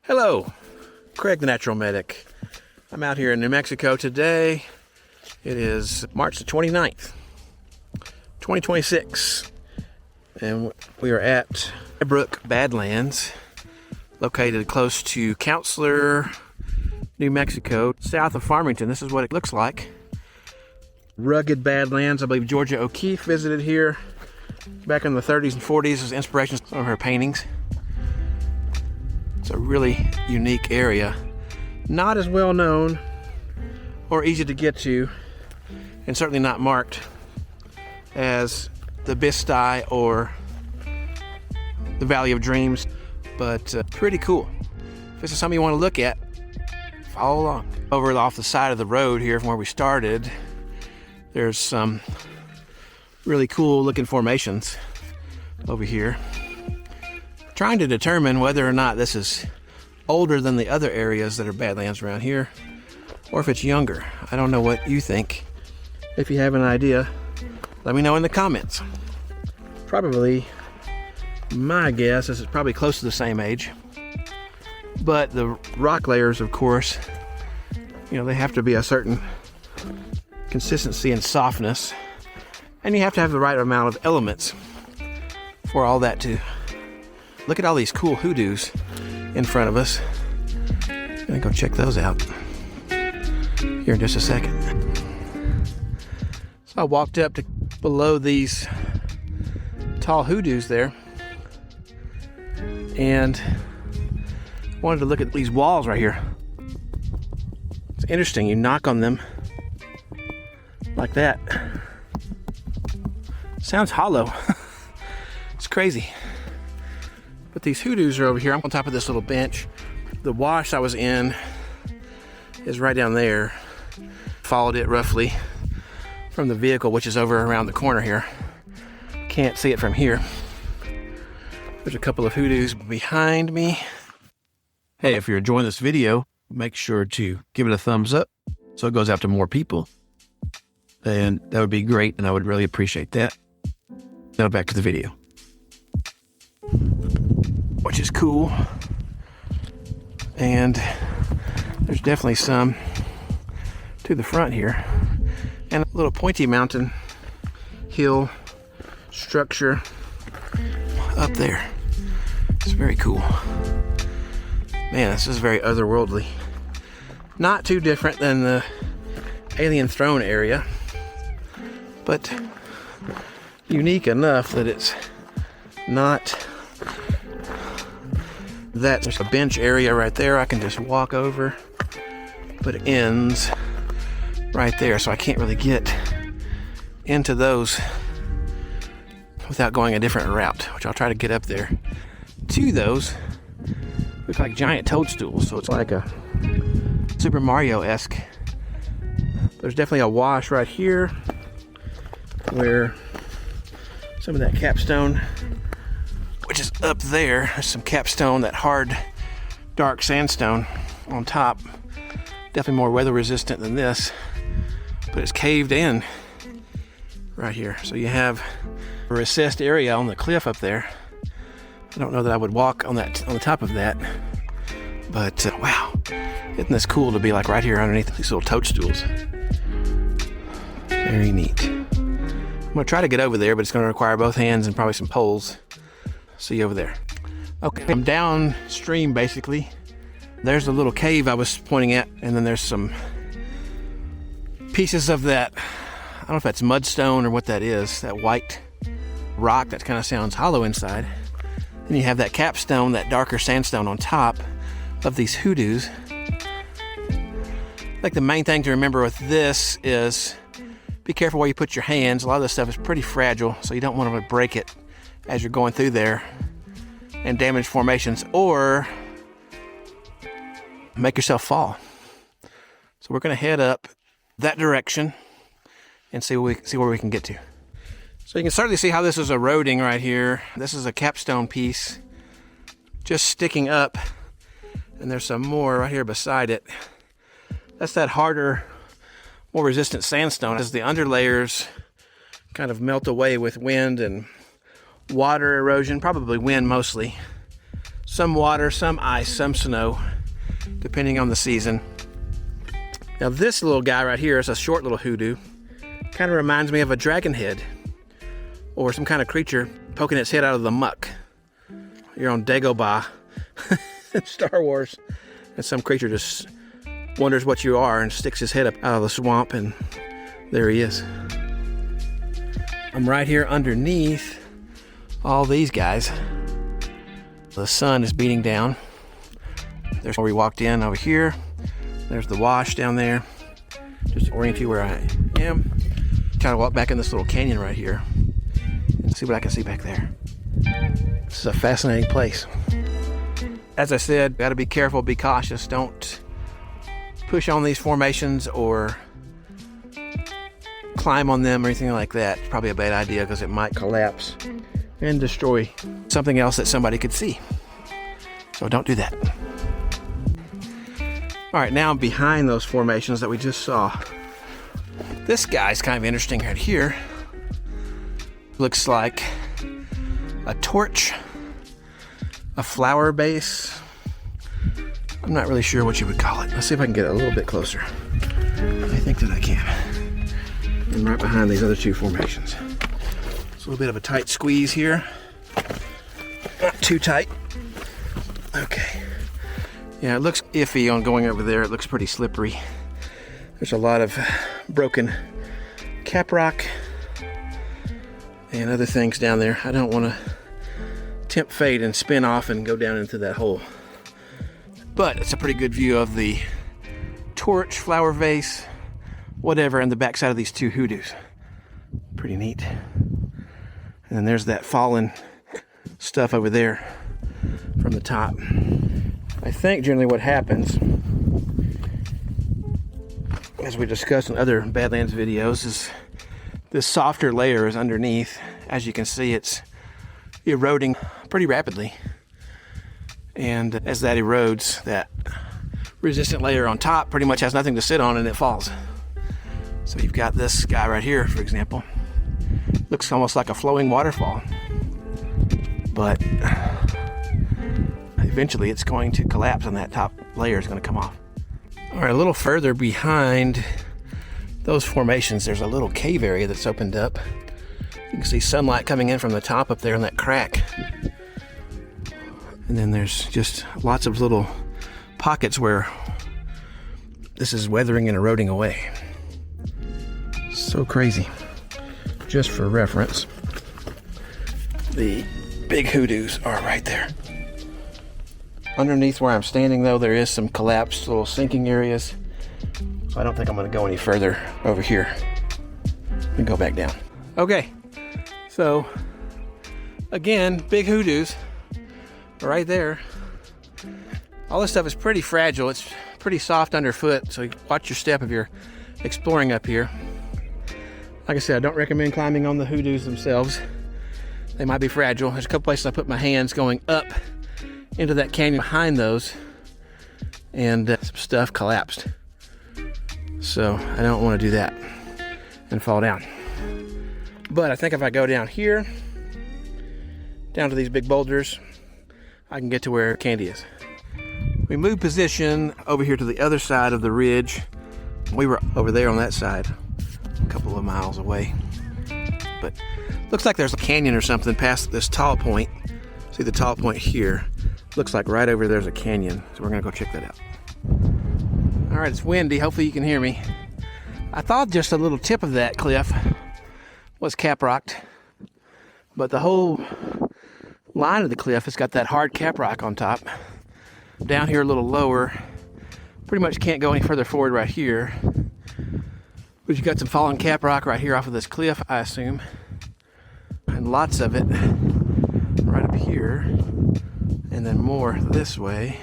Hello, Craig the Natural Medic. I'm out here in New Mexico today. It is March the 29th, 2026. And we are at Brook Badlands, located close to Councilor, New Mexico, south of Farmington. This is what it looks like. Rugged Badlands. I believe Georgia O'Keeffe visited here back in the 30s and 40s as inspiration for some of her paintings. It's a really unique area. Not as well known or easy to get to, and certainly not marked as the Bisti or the Valley of Dreams, but pretty cool. If this is something you want to look at, follow along. Over off the side of the road here from where we started, there's some really cool looking formations over here. Trying to determine whether or not this is older than the other areas that are badlands around here, or if it's younger. I don't know what you think. If you have an idea, let me know in the comments. Probably, my guess is it's probably close to the same age. But the rock layers, of course, they have to be a certain consistency and softness. And you have to have the right amount of elements for all that to... Look at all these cool hoodoos in front of us. I'm gonna go check those out here in just a second. So I walked up to below these tall hoodoos there and wanted to look at these walls right here. It's interesting, you knock on them like that. Sounds hollow. It's crazy. But these hoodoos are over here. I'm on top of this little bench. The wash I was in is right down there. Followed it roughly from the vehicle, which is over around the corner here. Can't see it from here. There's a couple of hoodoos behind me. Hey, if you're enjoying this video, make sure to give it a thumbs up so it goes out to more people. And that would be great, and I would really appreciate that. Now back to the video. Which is cool. And there's definitely some to the front here. And a little pointy mountain hill structure up there. It's very cool. Man, this is very otherworldly. Not too different than the Alien Throne area, but unique enough that it's not that. There's a bench area right there I can just walk over, but it ends right there, so I can't really get into those without going a different route, which I'll try to get up there to those. Look like giant toadstools, so it's like a Super Mario-esque. There's definitely a wash right here where some of that capstone, which is up there, there's some capstone, that hard, dark sandstone on top. Definitely more weather resistant than this, but it's caved in right here. So you have a recessed area on the cliff up there. I don't know that I would walk on the top of that, but wow, isn't this cool to be like right here underneath these little toadstools? Very neat. I'm gonna try to get over there, but it's gonna require both hands and probably some poles. See you over there. Okay, I'm downstream basically. There's the little cave I was pointing at, and then there's some pieces of that, I don't know if that's mudstone or what that is, that white rock that kind of sounds hollow inside. Then you have that capstone, that darker sandstone on top of these hoodoos. I think the main thing to remember with this is be careful where you put your hands. A lot of this stuff is pretty fragile, so you don't want to break it as you're going through there and damage formations or make yourself fall. So we're going to head up that direction and see where we can get to. So you can certainly see how this is eroding right here. This is a capstone piece just sticking up, and there's some more right here beside it. That's that harder, more resistant sandstone. As the underlayers kind of melt away with wind and water erosion, probably wind mostly, some water, some ice, some snow, depending on the season. Now this little guy right here is a short little hoodoo. Kind of reminds me of a dragon head or some kind of creature poking its head out of the muck. You're on Dagobah in Star Wars, and some creature just wonders what you are and sticks his head up out of the swamp, and there he is. I'm right here underneath all these guys. The sun is beating down. There's where we walked in over here. There's the wash down there. Just to orient you where I am. Trying to walk back in this little canyon right here and see what I can see back there. This is a fascinating place. As I said, gotta be careful, be cautious. Don't push on these formations or climb on them or anything like that. It's probably a bad idea because it might collapse and destroy something else that somebody could see. So don't do that. All right, now I'm behind those formations that we just saw. This guy's kind of interesting right here. Looks like a torch, a flower base. I'm not really sure what you would call it. Let's see if I can get it a little bit closer. I think that I can. And right behind these other two formations. It's a little bit of a tight squeeze here. Not too tight. Okay. Yeah, it looks iffy on going over there. It looks pretty slippery. There's a lot of broken caprock and other things down there. I don't want to tempt fate and spin off and go down into that hole. But it's a pretty good view of the torch, flower vase, whatever, and the backside of these two hoodoos. Pretty neat. And then there's that fallen stuff over there from the top. I think generally what happens, as we discussed in other Badlands videos, is this softer layer is underneath. As you can see, it's eroding pretty rapidly. And as that erodes, that resistant layer on top pretty much has nothing to sit on and it falls. So you've got this guy right here, for example. Looks almost like a flowing waterfall. But eventually it's going to collapse and that top layer is going to come off. All right, a little further behind those formations, there's a little cave area that's opened up. You can see sunlight coming in from the top up there in that crack. And then there's just lots of little pockets where this is weathering and eroding away. So crazy. Just for reference, the big hoodoos are right there. Underneath where I'm standing, though, there is some collapsed little sinking areas. So I don't think I'm going to go any further over here and go back down. Okay, so again, big hoodoos right there. All this stuff is pretty fragile. It's pretty soft underfoot, so watch your step if you're exploring up here. Like I said, I don't recommend climbing on the hoodoos themselves. They might be fragile. There's a couple places I put my hands going up into that canyon behind those, and some stuff collapsed. So I don't want to do that and fall down. But I think if I go down here, down to these big boulders, I can get to where Candy is. We moved position over here to the other side of the ridge. We were over there on that side, a couple of miles away. But looks like there's a canyon or something past this tall point. See the tall point here? Looks like right over there's a canyon. So we're gonna go check that out. All right, it's windy. Hopefully you can hear me. I thought just a little tip of that cliff was caprocked, but the whole line of the cliff has got that hard caprock on top. Down here a little lower, pretty much can't go any further forward right here. But you've got some fallen caprock right here off of this cliff, I assume. And lots of it right up here. And then more this way.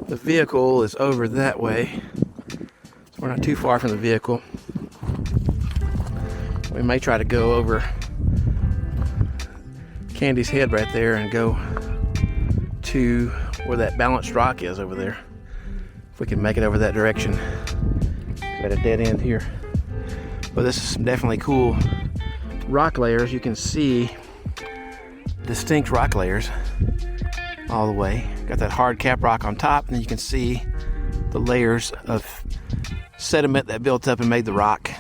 The vehicle is over that way. So we're not too far from the vehicle. We may try to go over Candy's head right there and go to where that balanced rock is over there. If we can make it over that direction. Got a dead end here. But this is definitely cool rock layers. You can see distinct rock layers all the way. Got that hard caprock on top, and then you can see the layers of sediment that built up and made the rock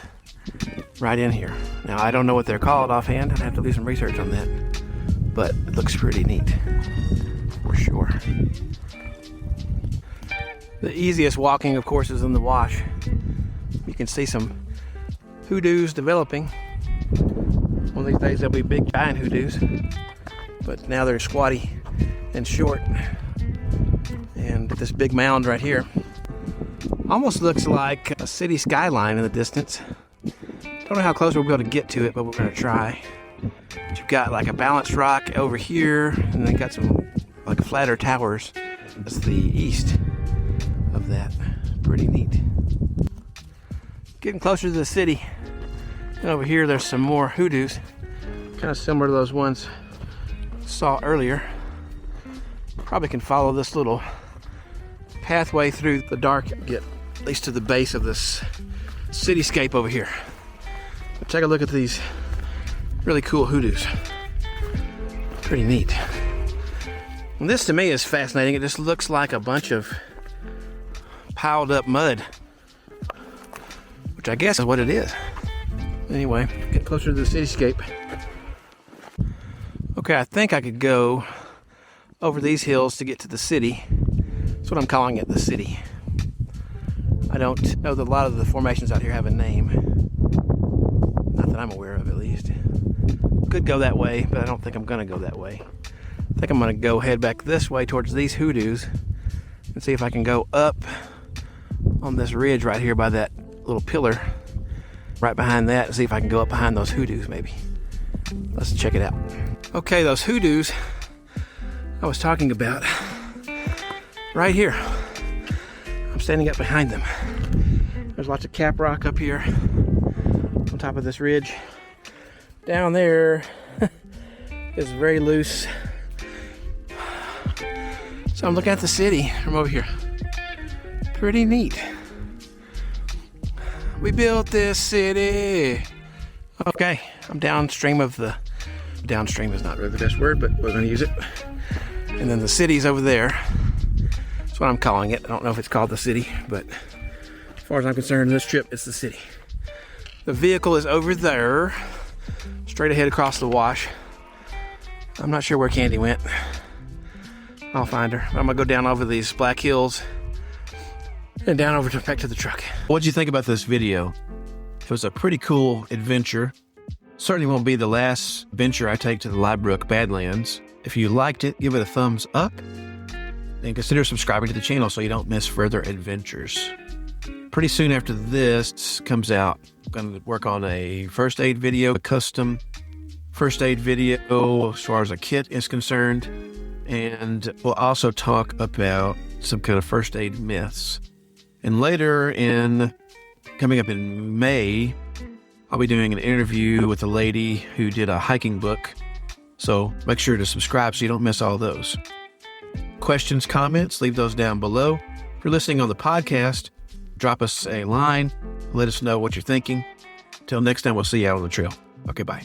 right in here. Now, I don't know what they're called offhand. I'd have to do some research on that, but it looks pretty neat for sure. The easiest walking, of course, is in the wash. You can see some hoodoos developing. One of these days there'll be big giant hoodoos, but now they're squatty and short. And this big mound right here almost looks like a city skyline in the distance. Don't know how close we'll be able to get to it, but we're going to try. But you've got like a balanced rock over here, and then got some like flatter towers. That's the east of that. Pretty neat. Getting closer to the city. And over here there's some more hoodoos, kind of similar to those ones I saw earlier. Probably can follow this little pathway through the dark, get at least to the base of this cityscape over here. But take a look at these really cool hoodoos. Pretty neat. And this to me is fascinating. It just looks like a bunch of piled up mud, which I guess is what it is. Anyway, get closer to the cityscape. Okay, I think I could go over these hills to get to the city. That's what I'm calling it, the city. I don't know that a lot of the formations out here have a name. Not that I'm aware of, at least. Could go that way, but I don't think I'm gonna go that way. I think I'm gonna go head back this way towards these hoodoos and see if I can go up on this ridge right here by that little pillar right behind that and see if I can go up behind those hoodoos maybe. Let's check it out. Okay, those hoodoos I was talking about, right here. I'm standing up behind them. There's lots of caprock up here on top of this ridge. Down there is very loose. So I'm looking at the city from over here. Pretty neat. We built this city. Okay, I'm downstream of the... Downstream is not really the best word, but we're going to use it. And then the city's over there. That's what I'm calling it. I don't know if it's called the city, but as far as I'm concerned, this trip, it's the city. The vehicle is over there, straight ahead across the wash. I'm not sure where Candy went. I'll find her. I'm going to go down over these black hills and down over to back to the truck. What'd you think about this video? It was a pretty cool adventure. Certainly won't be the last venture I take to the Brook Badlands. If you liked it, give it a thumbs up and consider subscribing to the channel so you don't miss further adventures. Pretty soon after this comes out, I'm going to work on a first aid video, a custom first aid video as far as a kit is concerned. And we'll also talk about some kind of first aid myths. And later coming up in May, I'll be doing an interview with a lady who did a hiking book. So make sure to subscribe so you don't miss all those. Questions, comments, leave those down below. If you're listening on the podcast, drop us a line. Let us know what you're thinking. Till next time, we'll see you out on the trail. Okay, bye.